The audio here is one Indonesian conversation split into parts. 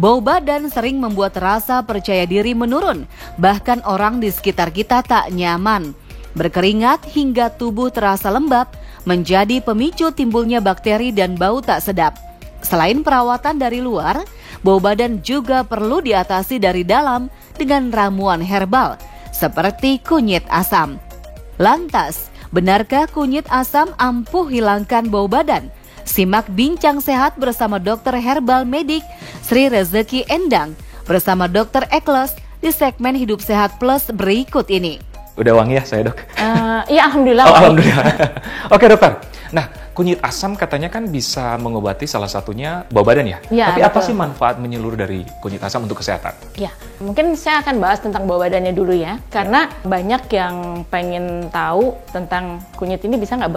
Bau badan sering membuat rasa percaya diri menurun, bahkan orang di sekitar kita tak nyaman. Berkeringat hingga tubuh terasa lembab menjadi pemicu timbulnya bakteri dan bau tak sedap. Selain perawatan dari luar, bau badan juga perlu diatasi dari dalam dengan ramuan herbal seperti kunyit asam. Lantas, benarkah kunyit asam ampuh hilangkan bau badan? Simak bincang sehat bersama dokter herbal medik Sri Rezeki Endang bersama Dr. Ekles di segmen Hidup Sehat Plus berikut ini. Udah wangi ya saya, Dok? Iya, alhamdulillah. Oh, alhamdulillah. Oke, dokter. Nah, kunyit asam katanya kan bisa mengobati salah satunya bau badan ya? Ya, tapi betul. apa sih manfaat menyeluruh dari kunyit asam untuk kesehatan? Ya, mungkin saya akan bahas tentang bau badannya dulu ya. Karena banyak yang pengen tahu tentang kunyit ini bisa nggak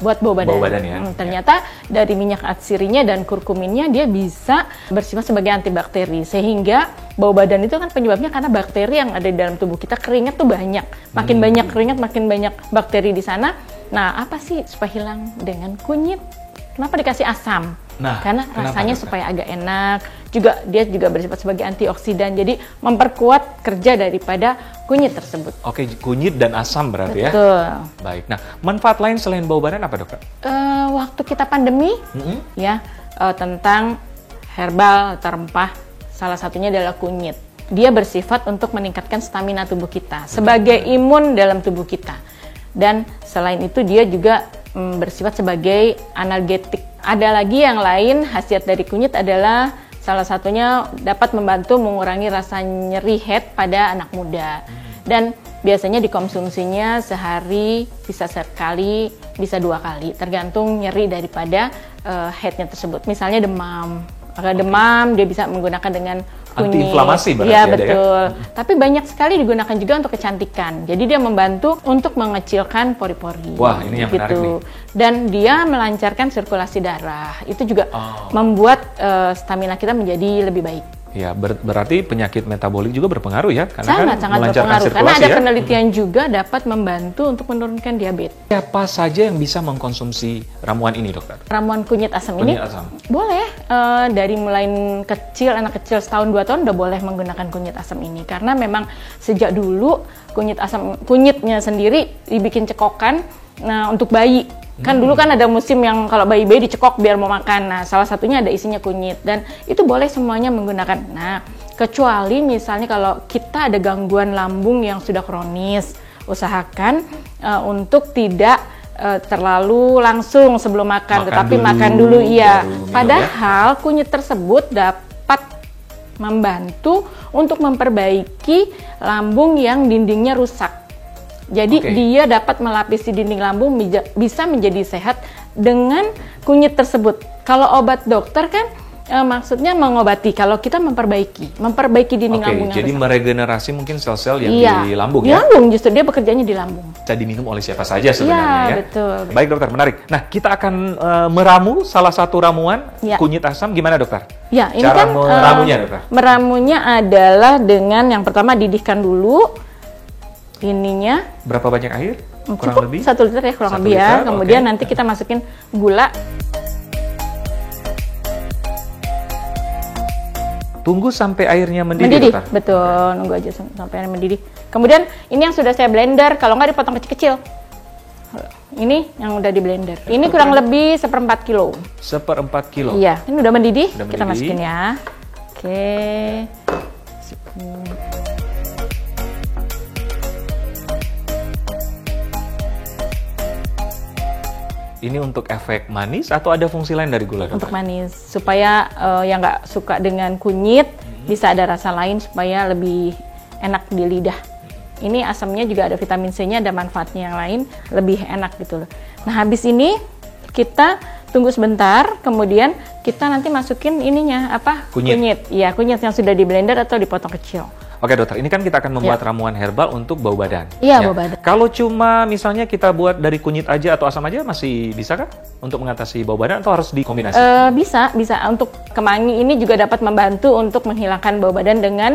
buat bau badan. Bau badan ya. Ternyata dari minyak atsirinya dan kurkuminnya dia bisa bersifat sebagai antibakteri. Sehingga bau badan itu kan penyebabnya karena bakteri yang ada di dalam tubuh kita. Keringat tuh banyak. Makin banyak keringat, makin banyak bakteri di sana. Nah, apa sih supaya hilang dengan kunyit? Kenapa dikasih asam? Nah, karena rasanya dokter? supaya agak enak. Dia juga bersifat sebagai antioksidan. Jadi memperkuat kerja daripada kunyit tersebut. Oke, kunyit dan asam berarti ya? Betul. Baik. Nah, manfaat lain selain bau badan apa, dokter? Waktu kita pandemi, tentang herbal atau rempah, salah satunya adalah kunyit. Dia bersifat untuk meningkatkan stamina tubuh kita sebagai imun dalam tubuh kita. Dan selain itu dia juga bersifat sebagai analgetik. Ada lagi yang lain, khasiat dari kunyit adalah salah satunya dapat membantu mengurangi rasa nyeri head pada anak muda. Dan biasanya dikonsumsinya sehari bisa sekali, bisa 2 kali, tergantung nyeri daripada headnya tersebut. Misalnya demam. Kalau demam dia bisa menggunakan dengan kunyit. Antiinflamasi berarti ya, ada betul. ya? Tapi banyak sekali digunakan juga untuk kecantikan. Jadi dia membantu untuk mengecilkan pori-pori. Wah, ini yang menarik nih. Dan dia melancarkan sirkulasi darah. Itu juga membuat stamina kita menjadi lebih baik. Ya, berarti penyakit metabolik juga berpengaruh ya? Karena sangat berpengaruh. Karena ada penelitian juga dapat membantu untuk menurunkan diabetes. Siapa saja yang bisa mengkonsumsi ramuan ini, dokter? Ramuan kunyit asam ini boleh. Dari mulai kecil, anak kecil setahun 2 tahun udah boleh menggunakan kunyit asam ini. Karena memang sejak dulu kunyitnya sendiri dibikin cekokan untuk bayi. Kan dulu kan ada musim yang kalau bayi-bayi dicekok biar mau makan. Nah, salah satunya ada isinya kunyit dan itu boleh semuanya menggunakan. Nah, kecuali misalnya kalau kita ada gangguan lambung yang sudah kronis, usahakan untuk tidak terlalu langsung sebelum makan tetapi makan dulu iya. Padahal kunyit tersebut dapat membantu untuk memperbaiki lambung yang dindingnya rusak. Jadi dia dapat melapisi dinding lambung, bisa menjadi sehat dengan kunyit tersebut. Kalau obat dokter kan maksudnya mengobati, kalau kita memperbaiki dinding lambung yang jadi rusak. meregenerasi mungkin sel-sel yang di lambung ya? Di lambung, justru dia bekerjanya di lambung. Bisa diminum oleh siapa saja sebenarnya ya? Iya, betul. Baik dokter, menarik. Nah, kita akan meramu salah satu ramuan kunyit asam, gimana dokter? Ya, ini cara kan meramunya dokter? Meramunya adalah dengan yang pertama didihkan dulu ininya. Berapa banyak air? Kurang lebih 1 liter ya kurang lebih ya. Kemudian nanti kita masukin gula. Tunggu sampai airnya mendidih. Dokter? Betul, nunggu aja sampai airnya mendidih. Kemudian ini yang sudah saya blender, kalau nggak dipotong kecil-kecil. Ini yang udah di blender. Ini kurang lebih 1/4 kilo. 1/4 kilo? Iya, ini udah mendidih. Kita masukin ya. Oke. Ini untuk efek manis atau ada fungsi lain dari gula? Untuk manis, supaya yang nggak suka dengan kunyit bisa ada rasa lain supaya lebih enak di lidah. Ini asamnya juga ada vitamin C-nya, ada manfaatnya yang lain, lebih enak gitu loh. Nah, habis ini kita tunggu sebentar, kemudian kita nanti masukin ininya kunyit. Iya, kunyit yang sudah di blender atau dipotong kecil. Oke dokter, ini kan kita akan membuat ramuan herbal untuk bau badan. Iya, bau badan. Kalau cuma misalnya kita buat dari kunyit aja atau asam aja masih bisa kah untuk mengatasi bau badan atau harus dikombinasi? Bisa. Untuk kemangi ini juga dapat membantu untuk menghilangkan bau badan dengan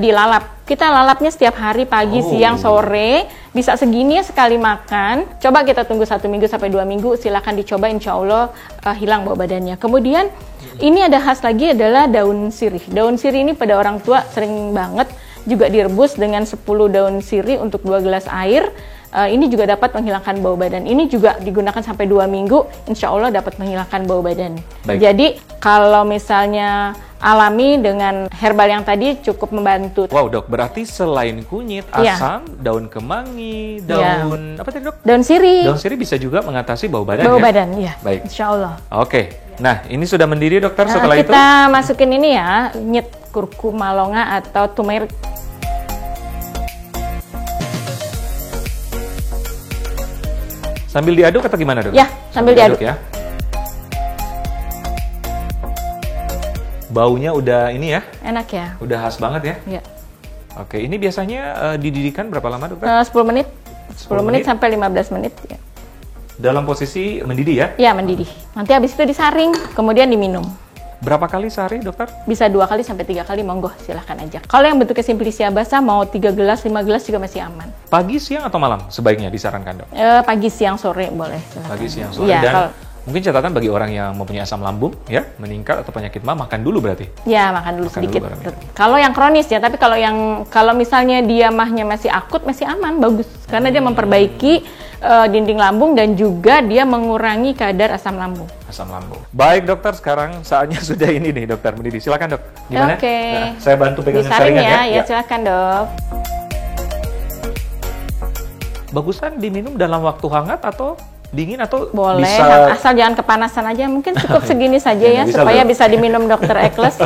dilalap. Kita lalapnya setiap hari pagi, siang, sore bisa segini ya sekali makan. Coba kita tunggu 1 minggu sampai 2 minggu, silakan dicoba, insya Allah hilang bau badannya. Kemudian ini ada khas lagi adalah daun sirih. Daun sirih ini pada orang tua sering banget juga direbus dengan 10 daun sirih untuk 2 gelas air. Ini juga dapat menghilangkan bau badan. Ini juga digunakan sampai 2 minggu, insya Allah dapat menghilangkan bau badan. Baik. Jadi kalau misalnya alami dengan herbal yang tadi cukup membantu. Wow dok, berarti selain kunyit, asam, daun kemangi, daun apa tadi dok? Daun sirih. Daun sirih bisa juga mengatasi bau badan Bau ya? badan, iya. Baik. Insya Allah. Oke, nah ini sudah mendidih dokter. Setelah itu kita masukin ini ya, nyet kurkuma longa atau turmeric. sambil diaduk atau gimana dok? Ya, sambil diaduk ya. Baunya udah ini ya? Enak ya? Udah khas banget ya? Iya. Oke, ini biasanya dididihkan berapa lama dokter? 10 menit. 10 menit sampai 15 menit ya. Dalam posisi mendidih ya? Iya, mendidih. Nanti habis itu disaring, kemudian diminum. Berapa kali sehari dokter? Bisa 2 kali sampai 3 kali, monggo silahkan aja. Kalau yang bentuknya simplicia basah mau 3 gelas, 5 gelas juga masih aman. Pagi, siang, atau malam sebaiknya disarankan dok? Pagi, siang, sore boleh. Silahkan. Pagi, siang, sore. Ya, Dan mungkin catatan bagi orang yang mempunyai asam lambung ya, meningkat atau penyakit mah, makan dulu berarti? Ya, makan dulu sedikit. Dulu kalau yang kronis ya, tapi kalau misalnya dia mahnya masih akut, masih aman, bagus. Karena dia memperbaiki dinding lambung dan juga dia mengurangi kadar asam lambung. Asam lambung. Baik dokter, sekarang saatnya sudah ini nih dokter mendidih. Silakan dok. Gimana? Oke. Nah, saya bantu pegang Disaring saringan ya. Ya, silakan dok. Bagusan diminum dalam waktu hangat atau dingin atau boleh, bisa... asal jangan kepanasan aja. Mungkin cukup segini saja ya, bisa, supaya dok. bisa diminum dokter Ekles.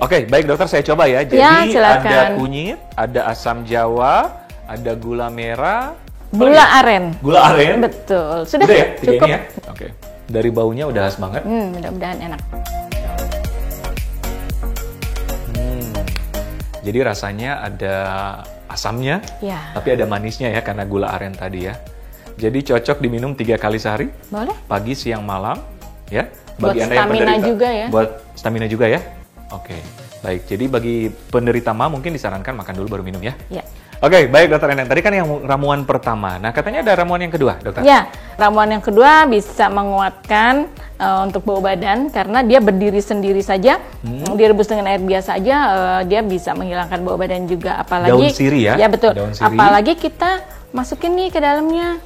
Oke, baik dokter, saya coba ya. Jadi Ya, silakan. ada kunyit, ada asam jawa, ada gula merah, Gula aren. Gula aren. Betul. Sudah ya? Tiga cukup. ini ya? Oke. Dari baunya udah khas banget. Mudah-mudahan enak. Jadi rasanya ada asamnya, Ya. tapi ada manisnya ya karena gula aren tadi ya. Jadi cocok diminum 3 kali sehari. Boleh. Pagi, siang, malam, ya. Buat stamina juga ya. Buat stamina juga ya. Oke. Baik. Jadi bagi penderita mah mungkin disarankan makan dulu baru minum ya. Ya. Oke, baik dokter Endang. Tadi kan yang ramuan pertama. Nah, katanya ada ramuan yang kedua, dokter. Ya, ramuan yang kedua bisa menguatkan untuk bau badan karena dia berdiri sendiri saja. Direbus dengan air biasa aja, dia bisa menghilangkan bau badan juga. Apalagi daun sirih ya? Ya, betul. Daun sirih. Apalagi kita masukin nih ke dalamnya.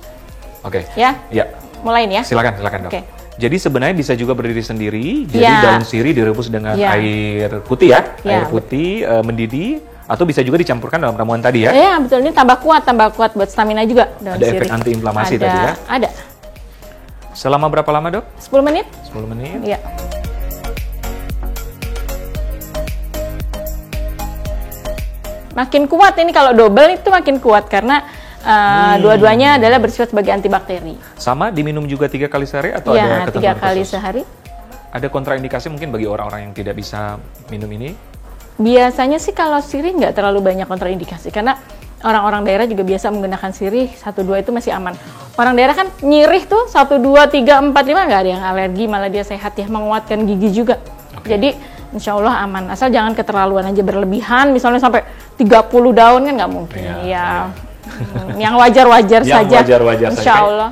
Oke. Ya. Ya. Mulain ya. Silakan dok. Oke. Jadi sebenarnya bisa juga berdiri sendiri. Jadi Ya. daun sirih direbus dengan air putih ya. Ya. Air putih mendidih. Atau bisa juga dicampurkan dalam ramuan tadi ya? Iya, betul. Ini tambah kuat buat stamina juga. Daun Ada sirih. efek antiinflamasi tadi ya? Ada. Selama berapa lama dok? 10 menit. 10 menit. Iya. Makin kuat ini kalau double itu makin kuat karena dua-duanya adalah bersifat sebagai antibakteri. Sama diminum juga 3 kali sehari atau Iya, ada 3 ketentuan kali khusus? sehari. Ada kontraindikasi mungkin bagi orang-orang yang tidak bisa minum ini? Biasanya sih kalau sirih nggak terlalu banyak kontraindikasi karena orang-orang daerah juga biasa menggunakan sirih 1-2 itu masih aman. Orang daerah kan nyirih tuh 1, 2, 3, 4, 5 nggak ada yang alergi, malah dia sehat ya, menguatkan gigi juga. Jadi insya Allah aman, asal jangan keterlaluan aja berlebihan, misalnya sampai 30 daun kan nggak mungkin. Ya. Yang wajar-wajar saja. Yang wajar-wajar saja. Insya Allah.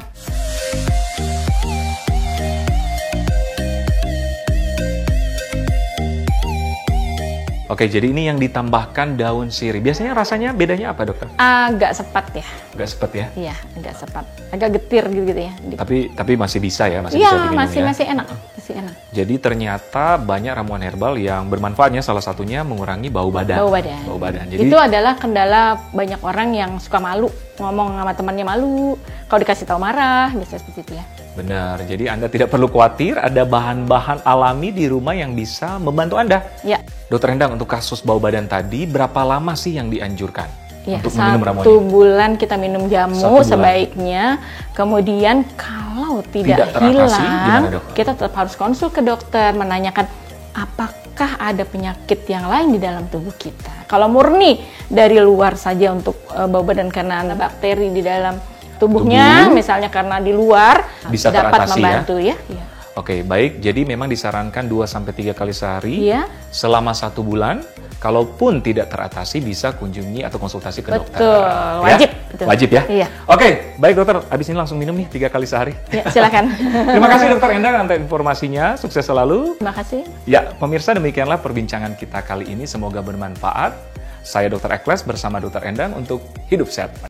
Oke, jadi ini yang ditambahkan daun sirih. Biasanya rasanya bedanya apa, dokter? Agak sepat ya. Agak sepet ya? Iya, agak sepat. Agak getir gitu ya. Tapi masih bisa ya, masih Iya, bisa diminum ya? masih enak. Masih enak. Jadi ternyata banyak ramuan herbal yang bermanfaatnya, salah satunya mengurangi bau badan. Bau badan. Bau badan. Jadi itu adalah kendala banyak orang yang suka malu, ngomong sama temannya malu. Kalau dikasih tahu marah, biasanya seperti itu ya. benar. Jadi Anda tidak perlu khawatir, ada bahan-bahan alami di rumah yang bisa membantu Anda. Ya. Dokter Endang, untuk kasus bau badan tadi, berapa lama sih yang dianjurkan Ya, untuk minum ramuan 1 ini? bulan kita minum jamu 1 bulan. sebaiknya. Kemudian kalau tidak teratasi, hilang, gimana, dok? kita tetap harus konsul ke dokter, menanyakan apakah ada penyakit yang lain di dalam tubuh kita. Kalau murni dari luar saja untuk bau badan karena ada bakteri di dalam tubuhnya, misalnya karena di luar, Bisa dapat teratasi, membantu ya. Oke, baik. Jadi memang disarankan 2-3 kali sehari Iya. selama 1 bulan. Kalaupun tidak teratasi, bisa kunjungi atau konsultasi ke dokter. Betul, wajib. Ya? Betul. Wajib ya? Iya. Oke, baik dokter. Abis ini langsung minum nih 3 kali sehari. Ya, silakan. Terima kasih dokter Endang atas informasinya. Sukses selalu. Terima kasih. Ya, pemirsa, demikianlah perbincangan kita kali ini. Semoga bermanfaat. Saya Dr. Ekles bersama Dr. Endang untuk Hidup Sehat.